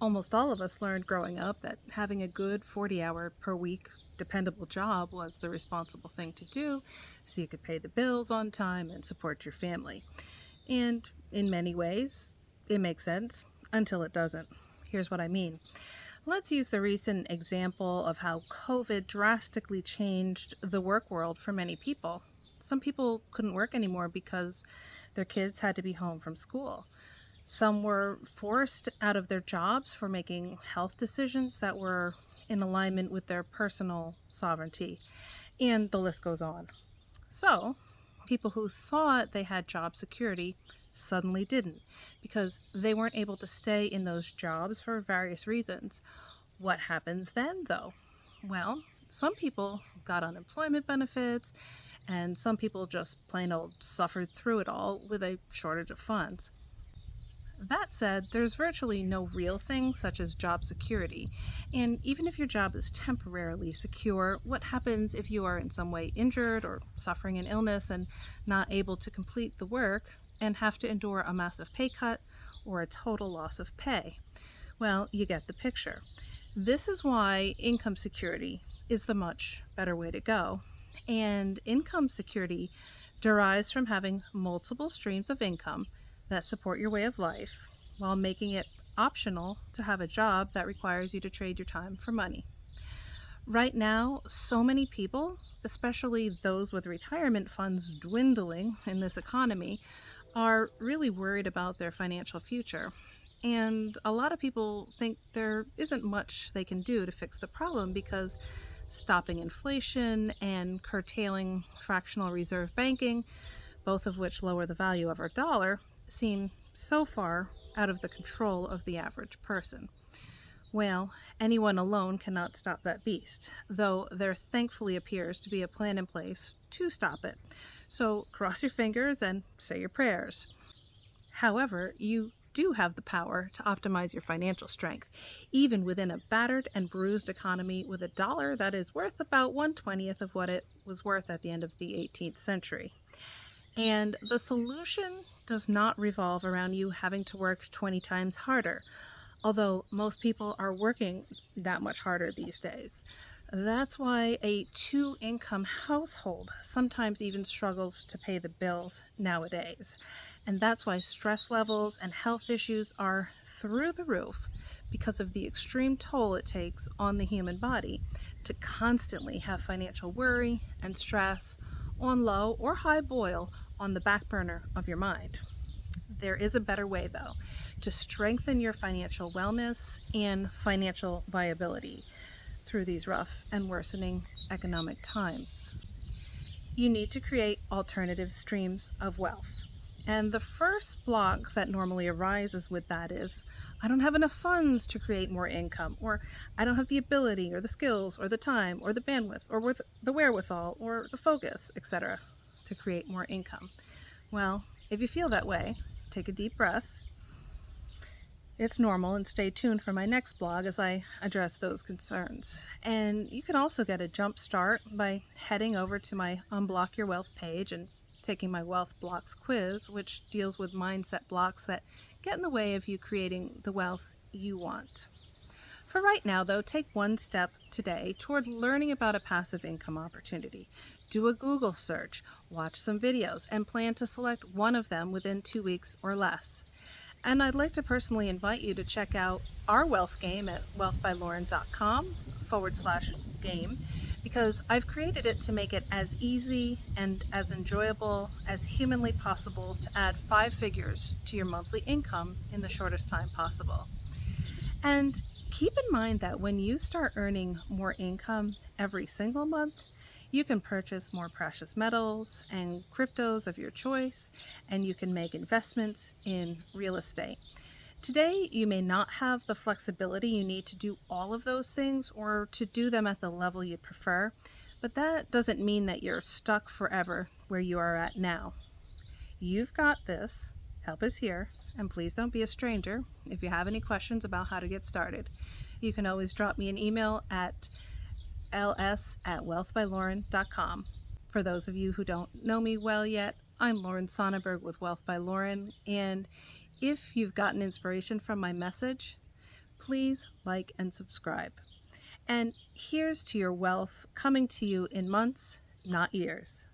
Almost all of us learned growing up that having a good 40-hour per week dependable job was the responsible thing to do so you could pay the bills on time and support your family. And in many ways, it makes sense until it doesn't. Here's what I mean. Let's use the recent example of how COVID drastically changed the work world for many people. Some people couldn't work anymore because their kids had to be home from school. Some were forced out of their jobs for making health decisions that were in alignment with their personal sovereignty, and the list goes on. So, people who thought they had job security suddenly didn't because they weren't able to stay in those jobs for various reasons. What happens then, though? Well, some people got unemployment benefits, and some people just plain old suffered through it all with a shortage of funds. That said, there's virtually no real thing such as job security. And even if your job is temporarily secure, what happens if you are in some way injured or suffering an illness and not able to complete the work and have to endure a massive pay cut or a total loss of pay? Well, you get the picture. This is why income security is the much better way to go. And income security derives from having multiple streams of income that support your way of life while making it optional to have a job that requires you to trade your time for money. Right now, so many people, especially those with retirement funds dwindling in this economy, are really worried about their financial future. And a lot of people think there isn't much they can do to fix the problem because stopping inflation and curtailing fractional reserve banking, both of which lower the value of our dollar, seem so far out of the control of the average person. Well, anyone alone cannot stop that beast, though there thankfully appears to be a plan in place to stop it. So cross your fingers and say your prayers. However, you do have the power to optimize your financial strength, even within a battered and bruised economy with a dollar that is worth about 1/20th of what it was worth at the end of the 18th century. And the solution does not revolve around you having to work 20 times harder, although most people are working that much harder these days. That's why a two-income household sometimes even struggles to pay the bills nowadays. And that's why stress levels and health issues are through the roof because of the extreme toll it takes on the human body to constantly have financial worry and stress on low or high boil on the back burner of your mind. There is a better way, though, to strengthen your financial wellness and financial viability through these rough and worsening economic times. You need to create alternative streams of wealth. And the first block that normally arises with that is, I don't have enough funds to create more income, or I don't have the ability, or the skills, or the time, or the bandwidth, or the wherewithal, or the focus, etc., to create more income. Well, if you feel that way, take a deep breath. It's normal, and stay tuned for my next blog as I address those concerns. And you can also get a jump start by heading over to my Unblock Your Wealth page and taking my Wealth Blocks quiz, which deals with mindset blocks that get in the way of you creating the wealth you want. For right now, though, take one step today toward learning about a passive income opportunity. Do a Google search, watch some videos, and plan to select one of them within 2 weeks or less. And I'd like to personally invite you to check out our wealth game at wealthbylauren.com/game, because I've created it to make it as easy and as enjoyable as humanly possible to add 5 figures to your monthly income in the shortest time possible. And keep in mind that when you start earning more income every single month, you can purchase more precious metals and cryptos of your choice, and you can make investments in real estate. Today, you may not have the flexibility you need to do all of those things or to do them at the level you'd prefer, but that doesn't mean that you're stuck forever where you are at now. You've got this. Help is here, and please don't be a stranger. If you have any questions about how to get started, you can always drop me an email at ls@wealthbylauren.com. For those of you who don't know me well yet, I'm Lauren Sonnenberg with Wealth by Lauren, and if you've gotten inspiration from my message, please like and subscribe. And here's to your wealth coming to you in months, not years.